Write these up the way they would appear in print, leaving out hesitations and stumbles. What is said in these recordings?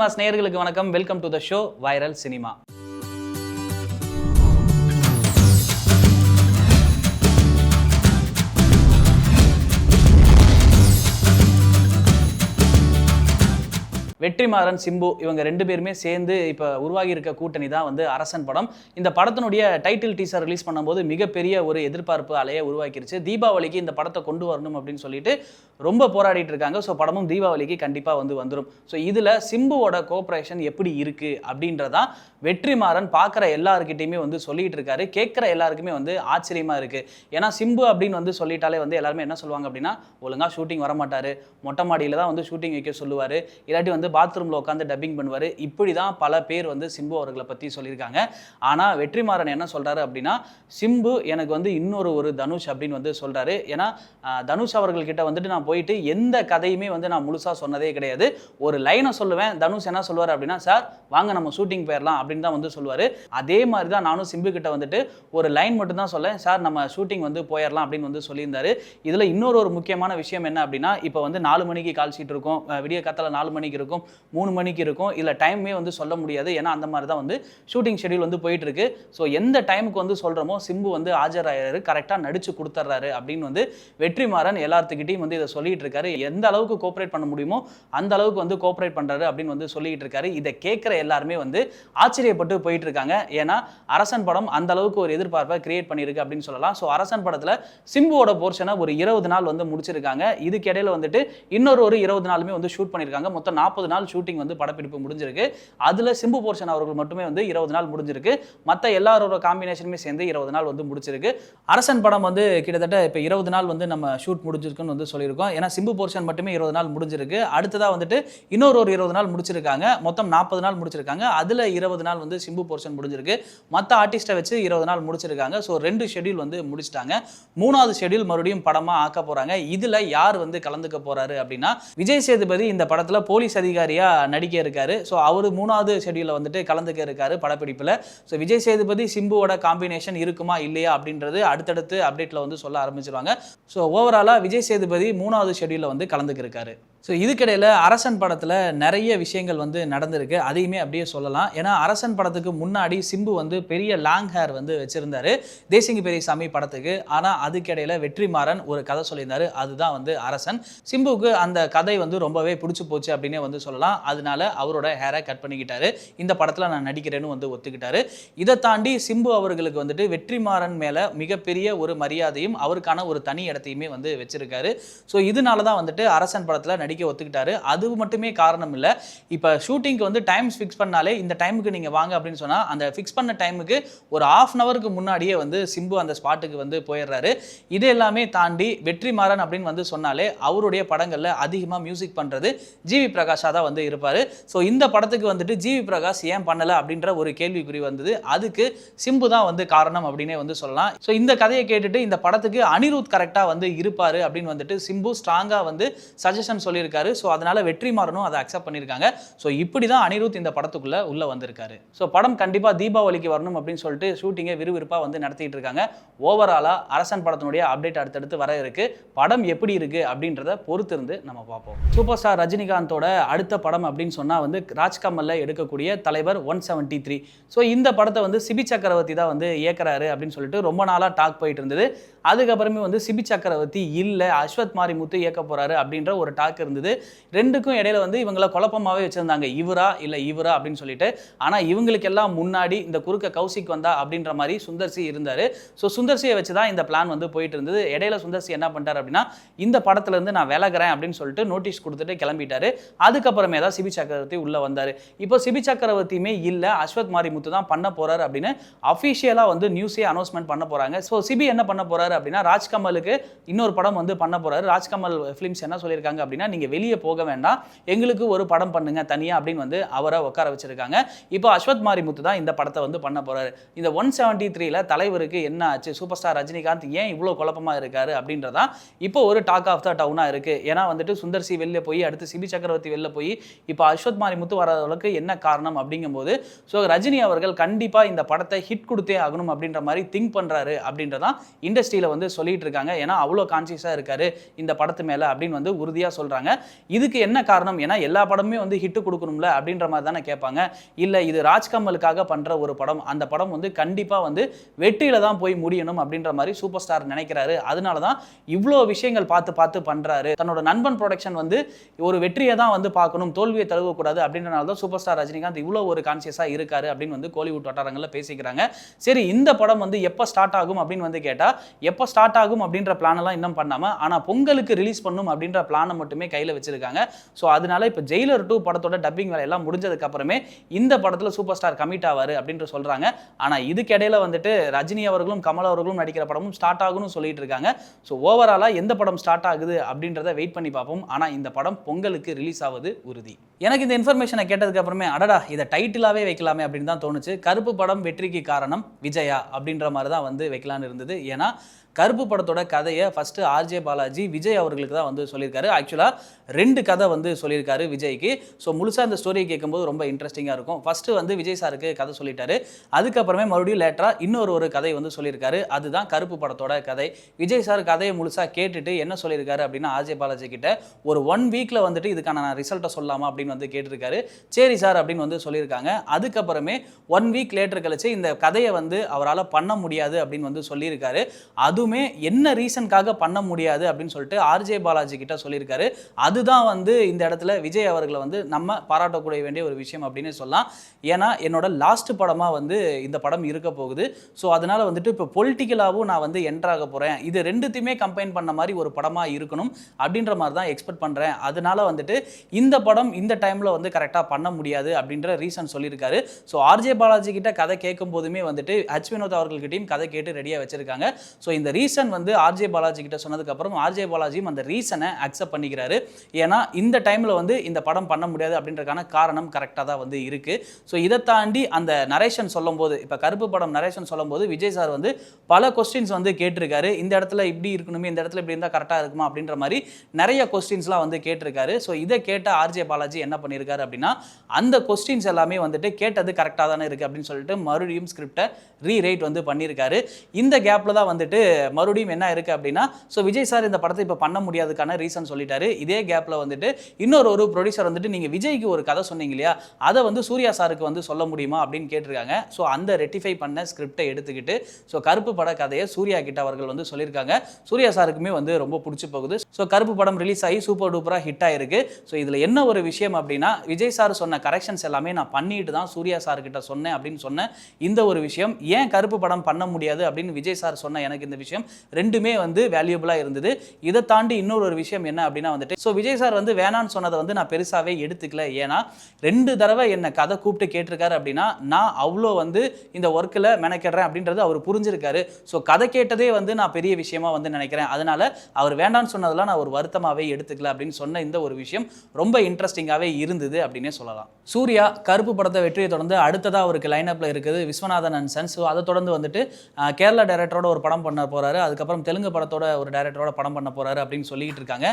Mass நேயர்களுக்கு வணக்கம். Welcome to the show viral cinema. Vetrimaaran, Simbu இவங்க ரெண்டு பேருமே சேர்ந்து இப்போ உருவாகி இருக்க கூட்டணி தான் வந்து அரசன் படம். இந்த படத்தினுடைய டைட்டில் டீசர் ரிலீஸ் பண்ணும்போது மிகப்பெரிய ஒரு எதிர்பார்ப்பு அலையை உருவாக்கிருச்சு. தீபாவளிக்கு இந்த படத்தை கொண்டு வரணும் அப்படின்னு சொல்லிட்டு ரொம்ப போராடிட்டு இருக்காங்க. ஸோ படமும் தீபாவளிக்கு கண்டிப்பாக வந்துடும். ஸோ இதில் சிம்புவோட கோஆப்ரேஷன் எப்படி இருக்குது அப்படின்றதான் வெற்றிமாறன் பார்க்குற எல்லாருக்கிட்டையுமே வந்து சொல்லிட்டு இருக்காரு. கேட்குற எல்லாருக்குமே வந்து ஆச்சரியமாக இருக்குது. ஏன்னா சிம்பு அப்படின்னு வந்து சொல்லிட்டாலே வந்து எல்லாருமே என்ன சொல்லுவாங்க அப்படின்னா, ஒழுங்காக ஷூட்டிங் வரமாட்டார், மொட்டை மாடியில் தான் வந்து ஷூட்டிங் வைக்க சொல்லுவார், இல்லாட்டி வந்து பாத்ரூமில் உட்காந்து டப்பிங் பண்ணுவார். இப்படி தான் பல பேர் வந்து சிம்பு அவர்களை பற்றி சொல்லியிருக்காங்க. ஆனால் வெற்றிமாறன் என்ன சொல்கிறாரு அப்படின்னா, சிம்பு எனக்கு வந்து இன்னொரு தனுஷ் அப்படின்னு வந்து சொல்கிறாரு. ஏன்னா தனுஷ் அவர்கள்கிட்ட வந்துட்டு நான் போயிட்டு எந்த கதையுமே வந்து நான் முழுசாக சொன்னதே கிடையாது. ஒரு லைனை சொல்லுவேன், தனுஷ் என்ன சொல்லுவார் அப்படின்னா, சார் வாங்க நம்ம ஷூட்டிங் போயிடலாம் அப்படின்னு தான் வந்து சொல்லுவார். அதே மாதிரி தான் நானும் சிம்பு கிட்ட வந்துட்டு ஒரு லைன் மட்டும் தான் சொல்லேன், சார் நம்ம ஷூட்டிங் வந்து போயிடலாம் அப்படின்னு வந்து சொல்லியிருந்தாரு. இதில் இன்னொரு முக்கியமான விஷயம் என்ன அப்படின்னா, இப்போ வந்து 4 மணிக்கு கால் ஷீட் இருக்கும், விடிய காத்தால 4 மணிக்கு இருக்கும், 3 மணிக்கு இருக்கும், இல்லை டைமே வந்து சொல்ல முடியாது. ஏன்னா அந்த மாதிரி தான் வந்து ஷூட்டிங் ஷெடியூல் வந்து போயிட்டு இருக்கு. ஸோ எந்த டைமுக்கு வந்து சொல்கிறோமோ சிம்பு வந்து ஆஜராகிறாரு, கரெக்டாக நடிச்சு கொடுத்துட்றாரு அப்படின்னு வந்து வெற்றிமாறன் எல்லாத்துக்கிட்டையும் வந்து இதை சொல்லிட்டு இருக்காரு. எந்த அளவுக்கு கோஆப்ரேட் பண்ண முடியுமோ அந்த அளவுக்கு வந்து கோஆப்ரேட் பண்ணுறாரு அப்படின்னு வந்து சொல்லிட்டு இருக்காரு. இதை கேட்குற எல்லாருமே வந்து ஆச்சரியப்பட்டு போயிட்டு இருக்காங்க. ஏன்னா அரசன் படம் அந்த அளவுக்கு ஒரு எதிர்பார்ப்பை கிரியேட் பண்ணியிருக்கு அப்படின்னு சொல்லலாம். ஸோ அரசன் படத்தில் சிம்புவோட போர்ஷனை ஒரு 20 நாள் வந்து முடிச்சிருக்காங்க. இதுக்கு இடையில வந்துட்டு இன்னொரு 20 நாளுமே வந்து ஷூட் பண்ணியிருக்காங்க. மொத்தம் 40 நாள் ஷூட்டிங் வந்து படப்பிடிப்பு முடிஞ்சிருக்கு. அதில் சிம்பு போர்ஷன் அவர்கள் மட்டுமே வந்து 20 நாள் முடிஞ்சிருக்கு. மற்ற எல்லாரோட காம்பினேஷனுமே சேர்ந்து 20 நாள் வந்து முடிச்சிருக்கு. அரசன் படம் வந்து கிட்டத்தட்ட இப்போ 20 நாள் வந்து நம்ம ஷூட் முடிஞ்சிருக்குன்னு வந்து சொல்லியிருக்கோம். ஏன்னா சிம்பு போர்ஷன் மட்டுமே 20 நாள் முடிஞ்சிருக்கு. அடுத்ததாக வந்துட்டு இன்னொரு 20 நாள் முடிச்சிருக்காங்க. மொத்தம் 40 நாள் முடிச்சிருக்காங்க. அதில் 20 நாள் வந்து சிம்பு போர்ஷன் முடிஞ்சிருக்கு. மற்ற ஆர்டிஸ்ட்டை வச்சு 20 நாள் முடிச்சிருக்காங்க. ஸோ 2 ஷெடியூல் வந்து முடிச்சிட்டாங்க. 3வது ஷெடியூல் மறுபடியும் படமாக ஆக்க போகிறாங்க. இதில் யார் வந்து கலந்துக்க போகிறாரு அப்படின்னா, விஜய் சேதுபதி இந்த படத்தில் போலீஸ் அதிகாரியா நடிக்க இருக்காரு. ஸோ அவர் 3வது ஷெடியூலில் வந்துட்டு கலந்துக்க இருக்காரு படப்பிடிப்பில். ஸோ விஜய் சேதுபதி சிம்புவோட காம்பினேஷன் இருக்குமா இல்லையா அப்படின்றது அடுத்தடுத்து அப்டேட்டில் வந்து சொல்ல ஆரம்பிச்சிருவாங்க. ஸோ ஓவராலாக விஜய் சேதுபதி 3வது ஷெடியூலில் வந்து கலந்துக்க இருக்காரு. ஸோ இதுக்கிடையில் அரசன் படத்தில் நிறைய விஷயங்கள் வந்து நடந்திருக்கு. அதையுமே அப்படியே சொல்லலாம். ஏன்னா அரசன் படத்துக்கு முன்னாடி சிம்பு வந்து பெரிய லாங் ஹேர் வந்து வச்சுருந்தாரு தேசிங்கு பெரியசாமி படத்துக்கு. ஆனால் அதுக்கிடையில் வெற்றிமாறன் ஒரு கதை சொல்லியிருந்தாரு, அதுதான் வந்து அரசன். சிம்புவுக்கு அந்த கதை வந்து ரொம்பவே பிடிச்சி போச்சு அப்படின்னே வந்து சொல்லலாம். அதனால அவரோட ஹேரை கட் பண்ணிக்கிட்டாரு. இந்த படத்தில் நான் நடிக்கிறேன்னு வந்து ஒத்துக்கிட்டாரு. இதை தாண்டி சிம்பு அவர்களுக்கு வந்துட்டு வெற்றிமாறன் மேலே மிகப்பெரிய ஒரு மரியாதையும் அவருக்கான ஒரு தனி இடத்தையுமே வந்து வச்சிருக்காரு. ஸோ இதனால தான் வந்துட்டு அரசன் படத்தில் நடிக்க ஒத்துக்கிட்டாரு. அது மட்டுமே காரணம் இல்லை. இப்போ ஷூட்டிங்க்கு வந்து டைம்ஸ் ஃபிக்ஸ் பண்ணாலே இந்த டைமுக்கு நீங்கள் வாங்க அப்படின்னு சொன்னால் அந்த ஃபிக்ஸ் பண்ண டைமுக்கு ஒரு 1/2 ஹவருக்கு முன்னாடியே வந்து சிம்பு அந்த ஸ்பாட்டுக்கு வந்து போயிடுறாரு. இது எல்லாமே தாண்டி வெற்றிமாறன் அப்படின்னு வந்து சொன்னாலே அவருடைய படங்களில் அதிகமாக மியூசிக் பண்ணுறது ஜிவி பிரகாஷாக தான் வந்து இருப்பார். ஸோ இந்த படத்துக்கு வந்துட்டு ஜிவி பிரகாஷ் ஏன் பண்ணலை அப்படின்ற ஒரு கேள்விக்குறி வந்தது. அதுக்கு சிம்பு தான் வந்து காரணம் அப்படின்னே வந்து சொல்லலாம். ஸோ இந்த கதையை கேட்டுட்டு இந்த படத்துக்கு அனிருத் கரெக்டாக வந்து இருப்பார் அப்படின்னு வந்துட்டு சிம்பு ஸ்ட்ராங்காக வந்து சஜஷன் சொல்லியிருக்காரு. ஸோ அதனால வெற்றிமாறனும் அதை அக்செப்ட் பண்ணியிருக்காங்க. ஸோ இப்படி தான் அனிருத் இந்த படத்துக்குள்ள உள்ள வந்திருக்காரு. ஸோ படம் கண்டிப்பாக தீபாவளிக்கு வரணும் அப்படின்னு சொல்லிட்டு ஷூட்டிங்கை விறுவிறுப்பாக வந்து நடத்திட்டு இருக்காங்க. ஓவராலாக அரசன் படத்தினுடைய அப்டேட் அடுத்தடுத்து வர இருக்கு. படம் எப்படி இருக்கு அப்படின்றத பொறுத்திருந்து நம்ம பார்ப்போம். சூப்பர் ஸ்டார் ரஜினிகாந்தோட அடுத்த படம் அப்படின்னு சொன்னால் வந்து ராஜ்கமல்ல எடுக்கக்கூடிய தலைவர் 173. ஸோ இந்த படத்தை வந்து சிபி சக்கரவர்த்தி தான் வந்து இயக்குறாரு அப்படின்னு சொல்லிட்டு ரொம்ப நாளாக டாக் போயிட்டு இருந்தது. அதுக்கப்புறமே வந்து சிபி சக்கரவர்த்தி இல்லை அஸ்வத் மாரிமுத்து இயக்க போறாரு அப்படின்ற ஒரு டாக் இருந்தது. ரெண்டுக்கும் இடையில வந்து இவங்களை குழப்பமாகவே வச்சிருந்தாங்க, இவரா இல்லை இவரா அப்படின்னு சொல்லிட்டு. ஆனால் இவங்களுக்கு எல்லாம் முன்னாடி இந்த குறுக்க கௌசிக் வந்தா அப்படின்ற மாதிரி சுந்தர்சி இருந்தார். ஸோ சுந்தர்சியை வச்சு தான் இந்த பிளான் வந்து போயிட்டு இருந்தது. இடையில சுந்தர்சி என்ன பண்ணிட்டார் அப்படின்னா, இந்த படத்துல இருந்து நான் விலகிறேன் அப்படின்னு சொல்லிட்டு நோட்டீஸ் கொடுத்துட்டு கிளம்பிட்டாரு. அதுக்கப்புறமே தான் சிபி சக்கரவர்த்தி உள்ள வந்தார். இப்போ சிபி சக்கரவர்த்தியுமே இல்லை அஸ்வத் மாரிமுத்து தான் பண்ண போறாரு அப்படின்னு அஃபிஷியலாக வந்து நியூஸே அனௌன்ஸ்மெண்ட் பண்ண போறாங்க. ஸோ சிபி என்ன பண்ண போறாரு அப்படின்னா, ராஜ்கமலுக்கு இன்னொரு படம் வந்து பண்ண போறாரு. ராஜ்கமல் ஃபிலிம்ஸ் என்ன சொல்லியிருக்காங்க அப்படின்னா, நீங்க வெளியே போக வேண்டாம், எங்களுக்கு ஒரு படம் பண்ணுங்க தனியா அப்படின்னு வந்து அவரை உட்கார வச்சிருக்காங்க. இப்போ அஸ்வத் மாரிமுத்து தான் இந்த படத்தை வந்து பண்ண போறாரு. இந்த 173ல தலைவருக்கு என்ன ஆச்சு, சூப்பர் ஸ்டார் ரஜினிகாந்த் ஏன் இவ்வளோ குழப்பமா இருக்காரு அப்படின்றதான் இப்போ ஒரு டாக் ஆஃப் த டவுனா இருக்கு. ஏன்னா வந்துட்டு சுந்தர்சி வெளில போய் அடுத்து சிபி சக்கரவர்த்தி வெளில போய் இப்போ அஸ்வத் மாரிமுத்து வர்றதுக்கு என்ன காரணம் அப்படிங்கும்போது, ஸோ ரஜினி அவர்கள் கண்டிப்பா இந்த படத்தை ஹிட் கொடுத்தே ஆகணும் அப்படின்ற மாதிரி திங்க் பண்றாரு அப்படின்றதான் இண்டஸ்ட்ரியில வந்து சொல்லிட்டு இருக்காங்க. ஏன்னா அவ்வளோ கான்சியஸா இருக்காரு இந்த படத்து மேல அப்படின்னு வந்து உறுதியா சொல்றாங்க. இதுக்கு என்ன காரணம்? ஏன்னா எல்லா படமுமே வந்து ஹிட் கொடுக்கணும்ல அப்படின்ற மாதிரி தானே கேட்பாங்க. இல்லை இது ராஜ்கமலுக்காக பண்ணுற ஒரு படம், அந்த படம் வந்து கண்டிப்பாக வந்து வெற்றியில தான் போய் முடியணும் அப்படின்ற மாதிரி சூப்பர் ஸ்டார் நினைக்கிறாரு. அதனால தான் இவ்வளோ விஷயங்கள் பார்த்து பார்த்து பண்ணுறாரு. தன்னோட நண்பன் ப்ரொடக்ஷன் வந்து ஒரு வெற்றியை தான் வந்து பார்க்கணும், தோல்வியை தழுவக்கூடாது அப்படின்றனால தான் சூப்பர் ஸ்டார் ரஜினிகாந்த் இவ்வளோ ஒரு கான்சியஸாக இருக்காரு அப்படின்னு வந்து கோலிவுட் வட்டாரங்களில் பேசிக்கிறாங்க. சரி, இந்த படம் வந்து எப்போ ஸ்டார்ட் ஆகும் அப்படின்னு வந்து கேட்டால், எப்போ ஸ்டார்ட் ஆகும் அப்படின்ற பிளானெல்லாம் இன்னும் பண்ணாமல், ஆனால் பொங்கலுக்கு ரிலீஸ் பண்ணும் அப்படின்ற பிளானை மட்டுமே கையில் வச்சிருக்காங்க. ஸோ அதனால இப்போ ஜெயிலர் 2 படத்தோட டப்பிங் வேலையெல்லாம் முடிஞ்சதுக்கு அப்புறமே இந்த படத்தில் சூப்பர் ஸ்டார் கமிட் ஆவார் அப்படின்ற சொல்கிறாங்க. ஆனால் இதுக்கிடையில வந்துட்டு ரஜினி அவர்களும் கமல் அவர்களும் நடிக்கிற படமும் ஸ்டார்ட் ஆகும்னு சொல்லிட்டு இருக்காங்க. ஸோ ஓவராலாக எந்த படம் ஸ்டார்ட் ஆகுது அப்படின்றத வெயிட் பண்ணி பார்ப்போம். ஆனால் இந்த படம் பொங்கலுக்கு ரிலீஸ் ஆகுது உறுதி. எனக்கு இந்த இன்ஃபர்மேஷனை கேட்டதுக்கு அப்புறமே அடடா இதை டைட்டிலாவே வைக்கலாமே அப்படின்னு தான் தோணுச்சு. கருப்பு படம் வெற்றிக்கு காரணம் விஜயா அப்படின்ற மாதிரி தான் வந்து வைக்கலான்னு இருந்தது. ஏன்னா கருப்பு படத்தோட கதையை ஃபர்ஸ்ட் ஆர்ஜே பாலாஜி விஜய் அவர்களுக்கு தான் வந்து சொல்லியிருக்காரு. ஆக்சுவலாக 2 கதை வந்து சொல்லியிருக்காரு விஜய்க்கு. ஸோ முழுசாக இந்த ஸ்டோரியை கேட்கும்போது ரொம்ப இன்ட்ரெஸ்டிங்காக இருக்கும். ஃபஸ்ட்டு வந்து விஜய் சாருக்கு கதை சொல்லிட்டாரு. அதுக்கப்புறமே மறுபடியும் லேட்டராக இன்னொரு கதை வந்து சொல்லியிருக்காரு. அதுதான் கருப்பு படத்தோட கதை. விஜய் சார் கதையை முழுசாக கேட்டுட்டு என்ன சொல்லியிருக்காரு அப்படின்னா, ஆர்ஜே பாலாஜி கிட்ட ஒரு 1 வீக்கில் வந்துட்டு இதுக்கான நான் ரிசல்ட்டை சொல்லலாமா அப்படின்னு வந்து கேட்டிருக்காரு. சரி சார் அப்படின்னு வந்து சொல்லியிருக்காங்க. அதுக்கப்புறமே 1 வீக் லேட்டர் கழிச்சு இந்த கதையை வந்து அவரால் பண்ண முடியாது அப்படின்னு வந்து சொல்லியிருக்காரு. அதுவுமே என்ன ரீசனுக்காக பண்ண முடியாது அப்படின்னு சொல்லிட்டு ஆர்ஜே பாலாஜி கிட்ட சொல்லியிருக்காரு. அதுதான் வந்து இந்த இடத்துல விஜய் அவர்களை வந்து நம்ம பாராட்டக்கூடிய வேண்டிய ஒரு விஷயம் அப்படின்னு சொல்லலாம். ஏன்னா என்னோட லாஸ்ட் படமாக வந்து இந்த படம் இருக்க போகுது. ஸோ அதனால வந்துட்டு இப்போ பொலிட்டிக்கலாகவும் நான் வந்து என்ட்ராக போகிறேன், இது ரெண்டுத்தையுமே கம்பைன் பண்ண மாதிரி ஒரு படமாக இருக்கணும் அப்படின்ற மாதிரி தான் எக்ஸ்பெக்ட் பண்ணுறேன். அதனால வந்துட்டு இந்த படம் இந்த டைமில் வந்து கரெக்டாக பண்ண முடியாது அப்படின்ற ரீசன் சொல்லியிருக்காரு. ஸோ ஆர்ஜே பாலாஜி கிட்ட கதை கேட்கும் போதுமே வந்துட்டு ஹச் வினோத் அவர்கள்கிட்டையும் கதை கேட்டு ரெடியாக வச்சிருக்காங்க. ஸோ இந்த ரீசன் வந்து ஆர்ஜே பாலாஜி கிட்ட சொன்னதுக்கப்புறம் ஆர்ஜே பாலாஜியும் அந்த ரீசனை அக்செப்ட் பண்ணிக்கிறாரு. ஏன்னா இந்த டைமில் வந்து இந்த படம் பண்ண முடியாது அப்படின்றதுக்கான காரணம் கரெக்டாக தான் வந்து இருக்குது. ஸோ இதை தாண்டி அந்த நரேஷன் சொல்லும்போது, இப்போ கருப்பு படம் நரேஷன் சொல்லும்போது விஜய் சார் வந்து பல கொஸ்டின்ஸ் வந்து கேட்டிருக்காரு. இந்த இடத்துல இப்படி இருக்கணுமே, இந்த இடத்துல இப்படி இருந்தால் கரெக்டாக இருக்குமா அப்படின்ற மாதிரி நிறைய கொஸ்டின்ஸ்லாம் வந்து கேட்டிருக்காரு. ஸோ இதை கேட்ட ஆர்ஜே பாலாஜி என்ன பண்ணியிருக்காரு அப்படின்னா, அந்த கொஸ்டின்ஸ் எல்லாமே வந்துட்டு கேட்டது கரெக்டாக தானே இருக்குது அப்படின்னு சொல்லிட்டு மறுபடியும் ஸ்கிரிப்டை ரீரைட் வந்து பண்ணியிருக்காரு. இந்த கேப்பில் தான் வந்துட்டு மறுபடியும் என்ன இருக்குது அப்படின்னா, ஸோ விஜய் சார் இந்த படத்தை இப்போ பண்ண முடியாதுக்கான ரீசன் சொல்லிட்டாரு. இதே கேப்பில் வந்துட்டு இன்னொரு ப்ரொடியூசர் வந்துட்டு நீங்கள் விஜய்க்கு ஒரு கதை சொன்னீங்க இல்லையா, அதை வந்து சூர்யா சாருக்கு வந்து சொல்ல முடியுமா அப்படின்னு கேட்டிருக்காங்க. ஸோ அந்த ரெட்டிஃபை பண்ண ஸ்கிரிப்டை எடுத்துக்கிட்டு ஸோ கருப்பு பட கதையை சூர்யா கிட்ட அவர்கள் வந்து சொல்லியிருக்காங்க. சூர்யா சாருக்குமே வந்து ரொம்ப பிடிச்சி போகுது. ஸோ கருப்பு படம் ரிலீஸ் ஆகி சூப்பர் டூப்பராக ஹிட் ஆயிருக்கு. ஸோ இதில் என்ன ஒரு விஷயம் அப்படின்னா, விஜய் சார் சொன்ன கரெக்ஷன்ஸ் எல்லாமே நான் பண்ணிட்டு தான் சூர்யா சார் கிட்ட சொன்னேன் அப்படின்னு சொன்ன இந்த ஒரு விஷயம், ஏன் கருப்பு படம் பண்ண முடியாது அப்படின்னு விஜய் சார் சொன்ன எனக்கு இந்த விஷயம் ரெண்டுமே வந்து வேல்யூபிளாக இருந்தது. இதை தாண்டி இன்னொரு விஷயம் என்ன அப்படின்னா வந்துட்டு, ஸோ விஜய் சார் வந்து வேணான்னு சொன்னதை வந்து நான் பெருசாகவே எடுத்துக்கல. ஏன்னா 2 தடவை என்னை கதை கூப்பிட்டு கேட்டிருக்காரு அப்படின்னா நான் அவ்வளோ வந்து இந்த ஒர்க்கில் மெனக்கிடுறேன் அப்படின்றது அவர் புரிஞ்சிருக்காரு. ஸோ கதை கேட்டதே வந்து நான் பெரிய விஷயமா வந்து நினைக்கிறேன். அதனால அவர் வேண்டான்னு சொன்னதெல்லாம் நான் ஒரு வருத்தமாகவே எடுத்துக்கல அப்படின்னு சொன்ன இந்த ஒரு விஷயம் ரொம்ப இன்ட்ரெஸ்டிங்காகவே இருந்தது அப்படின்னே சொல்லலாம். சூர்யா கருப்பு படத்தை வெற்றியை தொடர்ந்து அடுத்ததாக அவருக்கு லைனப்பில் இருக்குது விஸ்வநாதன் அண்ட் சன்ஸ். ஸோ அதை தொடர்ந்து வந்துட்டு கேரளா டைரக்டரோட ஒரு படம் பண்ண போகிறாரு. அதுக்கப்புறம் தெலுங்கு படத்தோட ஒரு டைரக்டரோட படம் பண்ண போகிறாரு அப்படின்னு சொல்லிட்டு இருக்காங்க.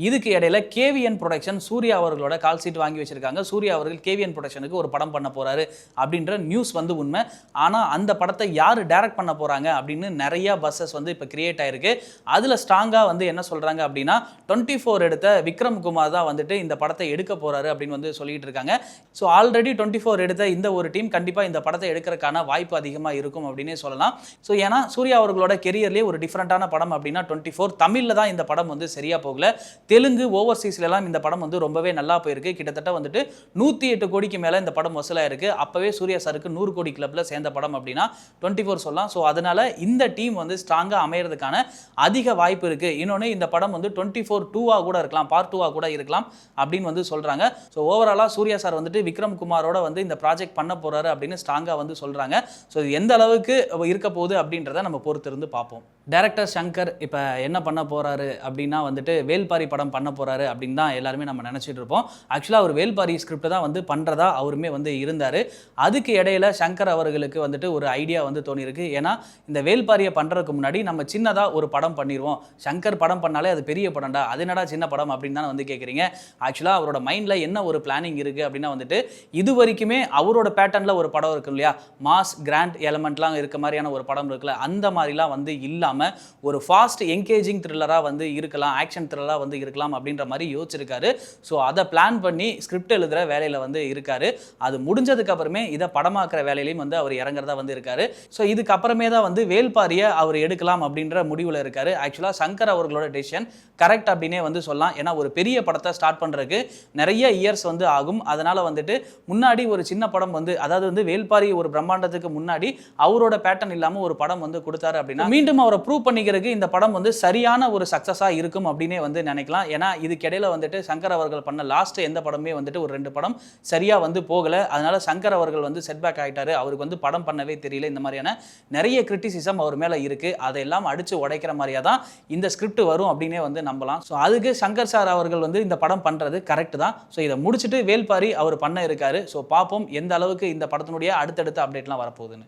இதுக்கு இடையில கேவிஎன் ப்ரொடக்ஷன் சூர்யா அவர்களோட கால் சீட் வாங்கி வச்சிருக்காங்க. சூர்யா அவர்கள் கேவிஎன் ப்ரொடக்ஷனுக்கு ஒரு படம் பண்ண போகிறாரு அப்படின்ற நியூஸ் வந்து உண்மை. ஆனால் அந்த படத்தை யார் டைரக்ட் பண்ண போகிறாங்க அப்படின்னு நிறைய பஸ்ஸஸ் வந்து இப்போ கிரியேட் ஆயிருக்கு. அதில் ஸ்ட்ராங்காக வந்து என்ன சொல்கிறாங்க அப்படின்னா 24 எடுத்த விக்ரம் குமார் தான் வந்துட்டு இந்த படத்தை எடுக்க போகிறாரு அப்படின்னு வந்து சொல்லிட்டு இருக்காங்க. ஸோ ஆல்ரெடி 24 எடுத்த இந்த ஒரு டீம் கண்டிப்பாக இந்த படத்தை எடுக்கிறதுக்கான வாய்ப்பு அதிகமாக இருக்கும் அப்படின்னே சொல்லலாம். ஸோ ஏன்னா சூர்யா அவர்களோட கெரியர்லேயே ஒரு டிஃப்ரெண்ட்டான படம் அப்படின்னா 24. தமிழில் தான் இந்த படம் வந்து சரியாக போகல. தெலுங்கு ஓவர்சீஸ்லாம் இந்த படம் வந்து ரொம்பவே நல்லா போயிருக்கு. கிட்டத்தட்ட வந்துட்டு 108 கோடிக்கு மேலே இந்த படம் வசூலாக இருக்குது. அப்போவே சூர்யா சாருக்கு 100 கோடி கிளப்பில் சேர்ந்த படம் அப்படின்னா 24 சொல்லலாம். ஸோ அதனால இந்த டீம் வந்து ஸ்ட்ராங்காக அமையறதுக்கான அதிக வாய்ப்பு இருக்குது. இன்னொன்று இந்த படம் வந்து 24 2ஆக கூட இருக்கலாம், பார்ட் 2ஆக கூட இருக்கலாம் அப்படின்னு வந்து சொல்கிறாங்க. ஸோ ஓவராலாக சூர்யா சார் வந்துட்டு விக்ரம் குமாரோட வந்து இந்த ப்ராஜெக்ட் பண்ண போகிறாரு அப்படின்னு ஸ்ட்ராங்காக வந்து சொல்கிறாங்க. ஸோ இது எந்த அளவுக்கு இருக்க போகுது அப்படின்றத நம்ம பொறுத்திருந்து பார்ப்போம். டைரக்டர் சங்கர் இப்போ என்ன பண்ண போகிறாரு அப்படின்னா வந்துட்டு வேல்பாரி படம் பண்ண போகிறாரு அப்படின்னு தான் எல்லாருமே நம்ம நினச்சிட்டு இருப்போம். ஆக்சுவலாக அவர் வேல்பாரி ஸ்கிரிப்ட் தான் வந்து பண்ணுறதா அவருமே வந்து இருந்தார். அதுக்கு இடையில சங்கர் அவர்களுக்கு வந்துட்டு ஒரு ஐடியா வந்து தோணியிருக்கு. ஏன்னா இந்த வேல்பாரியை பண்ணுறதுக்கு முன்னாடி நம்ம சின்னதாக ஒரு படம் பண்ணிடுவோம், சங்கர் படம் பண்ணாலே அது பெரிய படம்டா, அது என்னடா சின்ன படம் அப்படின்னு தான் வந்து கேட்குறீங்க. ஆக்சுவலாக அவரோட மைண்டில் என்ன ஒரு பிளானிங் இருக்குது அப்படின்னா வந்துட்டு இது வரைக்குமே அவரோட பேட்டர்னில் ஒரு படம் இருக்கு இல்லையா, மாஸ் கிராண்ட் எலமெண்ட்லாம் இருக்க மாதிரியான ஒரு படம் இருக்குல்ல, அந்த மாதிரிலாம் வந்து இல்லாமல் இல்லாமல் ஒரு ஃபாஸ்ட் என்கேஜிங் த்ரில்லராக வந்து இருக்கலாம், ஆக்ஷன் த்ரில்லராக வந்து இருக்கலாம் அப்படின்ற மாதிரி யோசிச்சிருக்காரு. ஸோ அதை பிளான் பண்ணி ஸ்கிரிப்ட் எழுதுகிற வேலையில் வந்து இருக்காரு. அது முடிஞ்சதுக்கு அப்புறமே இதை படமாக்குற வேலையிலையும் வந்து அவர் இறங்குறதா வந்து இருக்காரு. ஸோ இதுக்கப்புறமே தான் வந்து வேல்பாரியை அவர் எடுக்கலாம் அப்படின்ற முடிவில் இருக்காரு. ஆக்சுவலாக சங்கர் அவர்களோட டெசிஷன் கரெக்ட் அப்படின்னே வந்து சொல்லலாம். ஏன்னா ஒரு பெரிய படத்தை ஸ்டார்ட் பண்ணுறதுக்கு நிறைய இயர்ஸ் வந்து ஆகும். அதனால வந்துட்டு முன்னாடி ஒரு சின்ன படம் வந்து, அதாவது வந்து வேல்பாரி ஒரு பிரம்மாண்டத்துக்கு முன்னாடி அவரோட பேட்டர்ன் இல்லாமல் ஒரு படம் வந்து கொடுத்தாரு அப்படின்னா மீண்டும் அவரை ப்ரூவ் பண்ணிக்கிறதுக்கு இந்த படம் வந்து சரியான ஒரு சக்ஸஸாக இருக்கும் அப்படின்னே வந்து நினைக்கலாம். ஏன்னா இதுக்கிடையில வந்துட்டு சங்கர் அவர்கள் பண்ண லாஸ்ட் எந்த படமே வந்துட்டு ஒரு 2 படம் சரியாக வந்து போகலை. அதனால சங்கர் அவர்கள் வந்து செட்பேக் ஆகிட்டாரு. அவருக்கு வந்து படம் பண்ணவே தெரியல. இந்த மாதிரியான நிறைய கிரிட்டிசிசம் அவர் மேலே இருக்குது. அதையெல்லாம் அடித்து உடைக்கிற மாதிரியாக தான் இந்த ஸ்கிரிப்ட் வரும் அப்படின்னே வந்து நம்பலாம். ஸோ அதுக்கு சங்கர் சார் அவர்கள் வந்து இந்த படம் பண்ணுறது கரெக்ட் தான். ஸோ இதை முடிச்சுட்டு வேல்பாரி அவர் பண்ண இருக்காரு. ஸோ பார்ப்போம் எந்த அளவுக்கு இந்த படத்தினுடைய அடுத்தடுத்த அப்டேட்லாம் வரப்போகுதுன்னு.